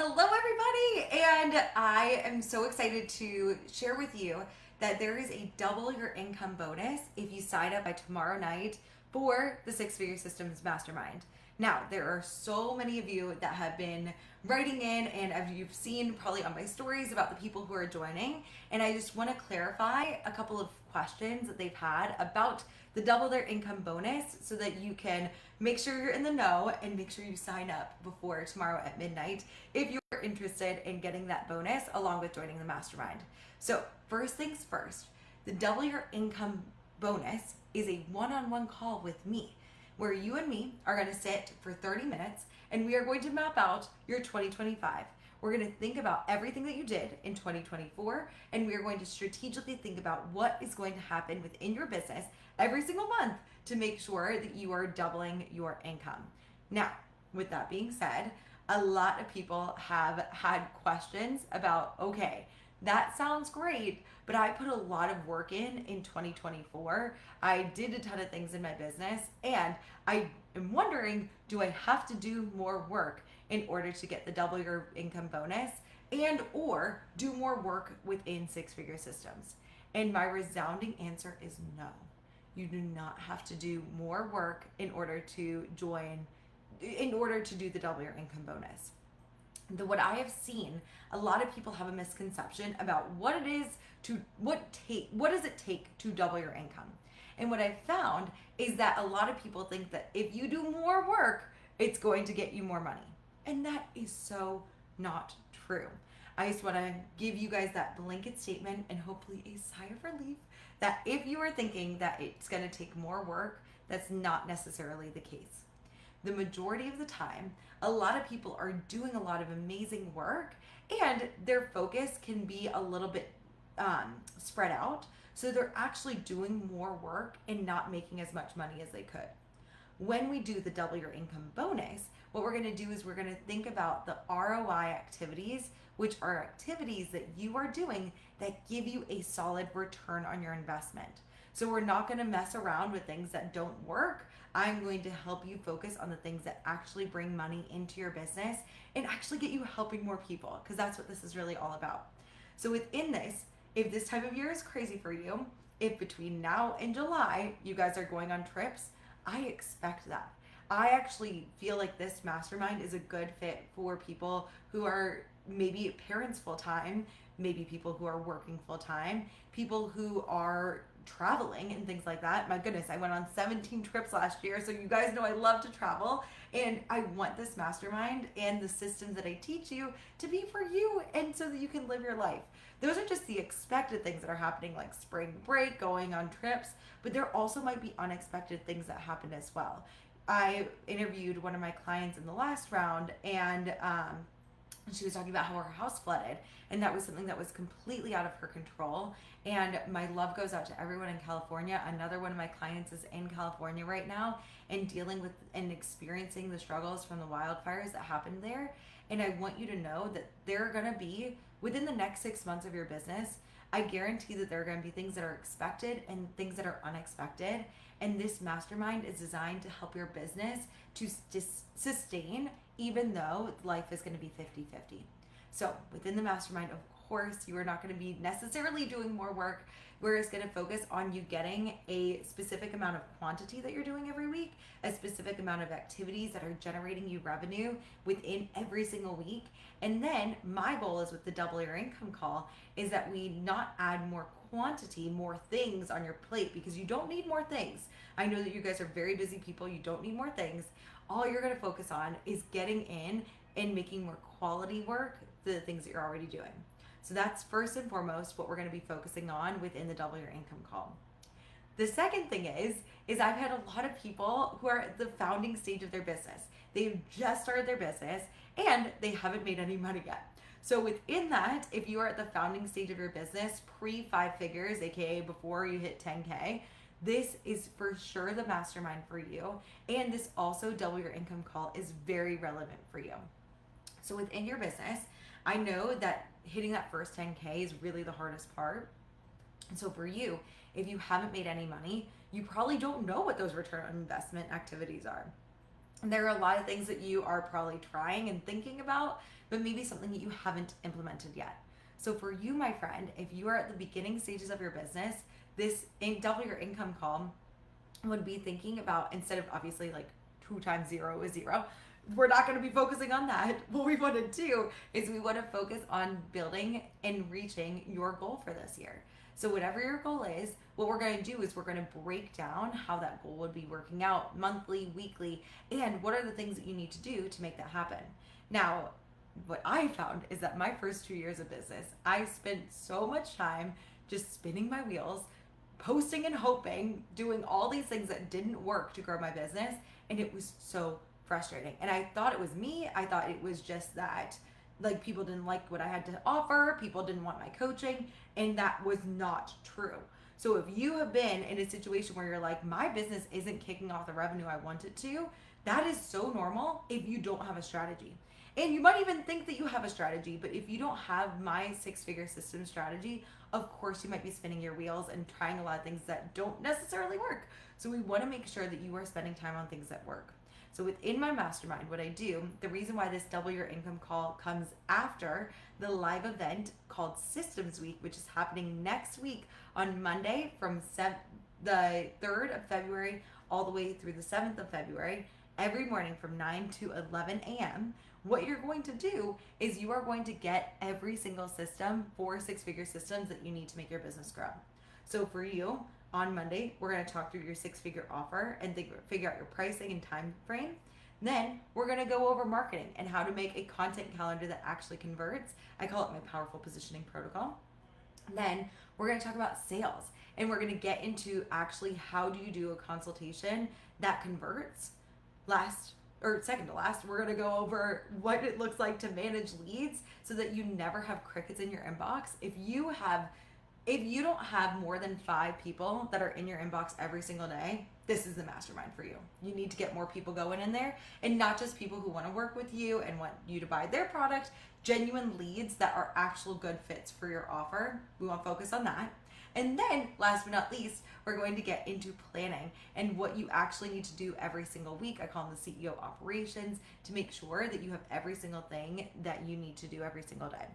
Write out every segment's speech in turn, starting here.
Hello, everybody, and I am so excited to share with you that there is a double your income bonus if you sign up by tomorrow night for the Six Figure Systems Mastermind. Now, there are so many of you that have been writing in, and as you've seen probably on my stories about the people who are joining, and I just want to clarify a couple of questions that they've had about the double their income bonus so that you can make sure you're in the know and make sure you sign up before tomorrow at midnight if you're interested in getting that bonus along with joining the mastermind. So, first things first, the double your income bonus is a one-on-one call with me where you and me are going to sit for 30 minutes and we are going to map out your 2025. We're going to think about everything that you did in 2024, and we are going to strategically think about what is going to happen within your business every single month to make sure that you are doubling your income. Now, with that being said, a lot of people have had questions about, okay, that sounds great, but I put a lot of work in 2024. I did a ton of things in my business, and I am wondering, do I have to do more work in order to get the double your income bonus and or do more work within Six Figure Systems? And my resounding answer is no. You do not have to do more work in order to do the double your income bonus. What I have seen, a lot of people have a misconception about what does it take to double your income. And what I found is that a lot of people think that if you do more work, it's going to get you more money. And that is so not true. I just want to give you guys that blanket statement and hopefully a sigh of relief that if you are thinking that it's going to take more work, that's not necessarily the case. The majority of the time, a lot of people are doing a lot of amazing work and their focus can be a little bit spread out. So they're actually doing more work and not making as much money as they could. When we do the double your income bonus, what we're going to do is we're going to think about the ROI activities, which are activities that you are doing that give you a solid return on your investment. So we're not going to mess around with things that don't work. I'm going to help you focus on the things that actually bring money into your business and actually get you helping more people, because that's what this is really all about. So within this, if this time of year is crazy for you, if between now and July you guys are going on trips, I expect that. I actually feel like this mastermind is a good fit for people who are maybe parents full time, maybe people who are working full time, people who are traveling and things like that. My goodness, I went on 17 trips last year, so you guys know I love to travel, and I want this mastermind and the systems that I teach you to be for you and so that you can live your life. Those are just the expected things that are happening, like spring break, going on trips, but there also might be unexpected things that happen as well. I interviewed one of my clients in the last round, and she was talking about how her house flooded, and that was something that was completely out of her control. And my love goes out to everyone in California. Another one of my clients is in California right now and dealing with and experiencing the struggles from the wildfires that happened there. And I want you to know that there are going to be, within the next 6 months of your business, I guarantee that there are going to be things that are expected and things that are unexpected. And this mastermind is designed to help your business to sustain, even though life is going to be 50-50. So within the mastermind, of course, you are not going to be necessarily doing more work. We're just going to focus on you getting a specific amount of quantity that you're doing every week, a specific amount of activities that are generating you revenue within every single week. And then my goal is with the double your income call is that we not add more quantity, more things on your plate, because you don't need more things. I know that you guys are very busy people. You don't need more things. All you're going to focus on is getting in and making more quality work, the things that you're already doing. So that's first and foremost what we're going to be focusing on within the double your income call. The second thing is I've had a lot of people who are at the founding stage of their business. They've just started their business and they haven't made any money yet. So within that, if you are at the founding stage of your business, pre 5 figures, aka before you hit 10K, this is for sure the mastermind for you. And this also double your income call is very relevant for you. So within your business, I know that hitting that first 10K is really the hardest part. And so for you, if you haven't made any money, you probably don't know what those return on investment activities are. There are a lot of things that you are probably trying and thinking about, but maybe something that you haven't implemented yet. So for you, my friend, if you are at the beginning stages of your business, this double your income call would be thinking about, instead of obviously like 2 times 0 is 0, we're not going to be focusing on that. What we want to do is we want to focus on building and reaching your goal for this year. So whatever your goal is, what we're going to do is we're going to break down how that goal would be working out monthly, weekly, and what are the things that you need to do to make that happen. Now, what I found is that my first 2 years of business, I spent so much time just spinning my wheels, posting and hoping, doing all these things that didn't work to grow my business, and it was so frustrating. And I thought it was me. I thought it was just that like people didn't like what I had to offer, people didn't want my coaching, and that was not true. So if you have been in a situation where you're like, my business isn't kicking off the revenue I want it to, that is so normal if you don't have a strategy. And you might even think that you have a strategy, but if you don't have my 6-figure system strategy, of course you might be spinning your wheels and trying a lot of things that don't necessarily work. So we want to make sure that you are spending time on things that work. So within my mastermind, what I do, the reason why this double your income call comes after the live event called Systems Week, which is happening next week on Monday from the 3rd of February all the way through the 7th of February, every morning from 9 to 11 a.m., what you're going to do is you are going to get every single system, 4 6-figure systems that you need to make your business grow. So for you, on Monday, we're going to talk through your 6-figure offer and figure out your pricing and time frame. Then we're going to go over marketing and how to make a content calendar that actually converts. I call it my powerful positioning protocol. Then we're going to talk about sales, and we're going to get into actually how do you do a consultation that converts. Second to last, we're going to go over what it looks like to manage leads so that you never have crickets in your inbox. If you don't have more than 5 people that are in your inbox every single day, this is the mastermind for you. You need to get more people going in there, and not just people who want to work with you and want you to buy their product, genuine leads that are actual good fits for your offer. We want to focus on that. And then last but not least, we're going to get into planning and what you actually need to do every single week. I call them the CEO operations, to make sure that you have every single thing that you need to do every single day.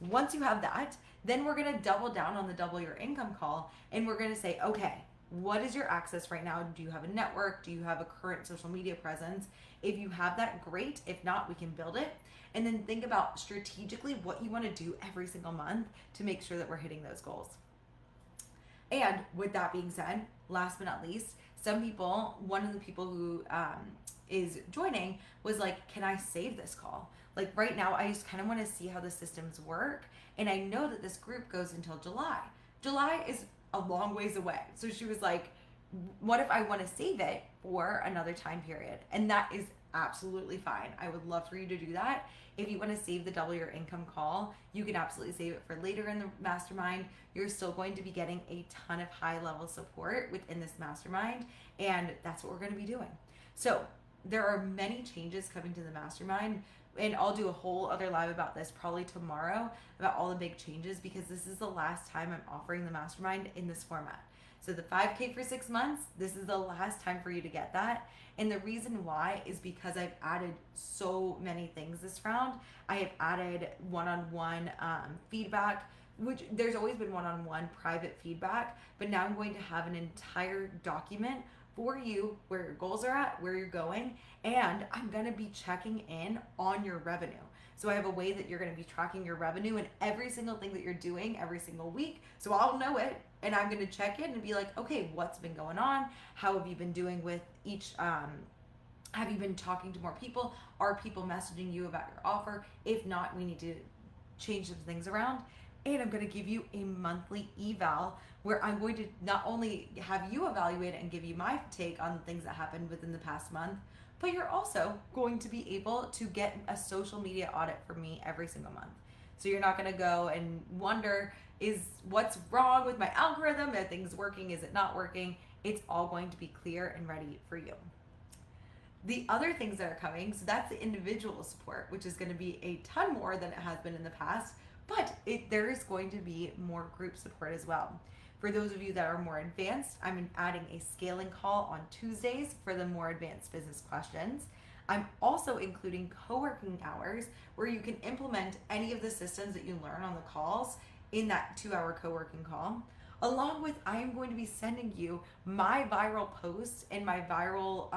Once you have that, then we're going to double down on the double your income call, and we're going to say, okay, what is your access right now? Do you have a network? Do you have a current social media presence? If you have that, great. If not, we can build it. And then think about strategically what you want to do every single month to make sure that we're hitting those goals. And with that being said, last but not least, one of the people who is joining was like, can I save this call? Like right now, I just kind of want to see how the systems work. And I know that this group goes until July. July is a long ways away. So she was like, what if I want to save it for another time period? And that is absolutely fine. I would love for you to do that. If you want to save the double your income call, you can absolutely save it for later in the mastermind. You're still going to be getting a ton of high level support within this mastermind. And that's what we're going to be doing. So there are many changes coming to the mastermind, and I'll do a whole other live about this probably tomorrow, about all the big changes, because this is the last time I'm offering the mastermind in this format. So the 5K for 6 months, this is the last time for you to get that. And the reason why is because I've added so many things this round. I have added one-on-one feedback, which there's always been one-on-one private feedback, but now I'm going to have an entire document for you where your goals are at, where you're going, and I'm going to be checking in on your revenue. So I have a way that you're going to be tracking your revenue and every single thing that you're doing every single week. So I'll know it, and I'm going to check in and be like, okay, what's been going on? How have you been doing with each, have you been talking to more people? Are people messaging you about your offer? If not, we need to change some things around. And I'm going to give you a monthly eval where I'm going to not only have you evaluate it and give you my take on the things that happened within the past month, but you're also going to be able to get a social media audit from me every single month. So you're not going to go and wonder, is what's wrong with my algorithm? Are things working? Is it not working? It's all going to be clear and ready for you. The other things that are coming, so that's the individual support, which is going to be a ton more than it has been in the past, but there is going to be more group support as well. For those of you that are more advanced, I'm adding a scaling call on Tuesdays for the more advanced business questions. I'm also including co-working hours where you can implement any of the systems that you learn on the calls in that 2 hour co-working call. Along with, I am going to be sending you my viral posts and my viral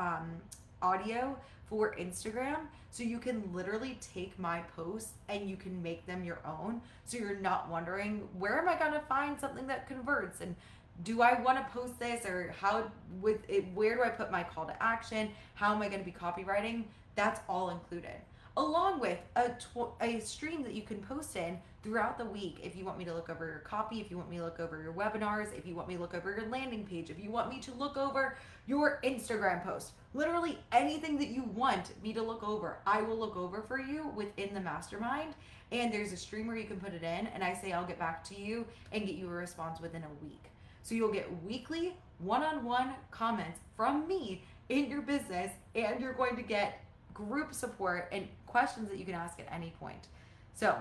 audio for Instagram. So you can literally take my posts and you can make them your own. So you're not wondering, where am I going to find something that converts? And do I want to post this, or how with it, where do I put my call to action? How am I going to be copywriting? That's all included. Along with a stream that you can post in throughout the week if you want me to look over your copy, if you want me to look over your webinars, if you want me to look over your landing page, if you want me to look over your Instagram post. Literally anything that you want me to look over, I will look over for you within the mastermind. And there's a stream where you can put it in, and I say I'll get back to you and get you a response within a week. So you'll get weekly one-on-one comments from me in your business, and you're going to get group support and questions that you can ask at any point. So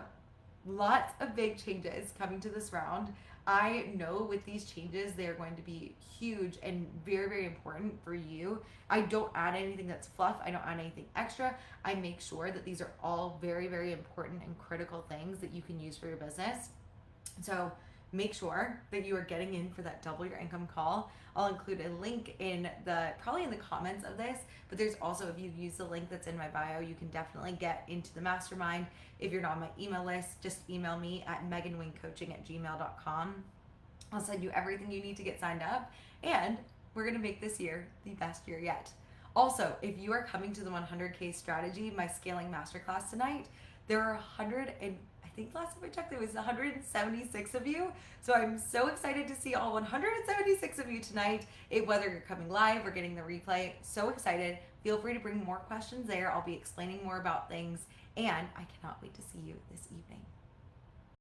lots of big changes coming to this round. I know with these changes, they are going to be huge and very, very important for you. I don't add anything that's fluff. I don't add anything extra. I make sure that these are all very, very important and critical things that you can use for your business. So make sure that you are getting in for that double your income call. I'll include a link probably in the comments of this, but there's also, if you use the link that's in my bio, you can definitely get into the mastermind. If you're not on my email list, just email me at meganwingcoaching@gmail.com. I'll send you everything you need to get signed up, and we're going to make this year the best year yet. Also, if you are coming to the 100K strategy, my scaling masterclass tonight, there are I think last time I checked, there was 176 of you. So I'm so excited to see all 176 of you tonight, whether you're coming live or getting the replay. So excited. Feel free to bring more questions there. I'll be explaining more about things, and I cannot wait to see you this evening.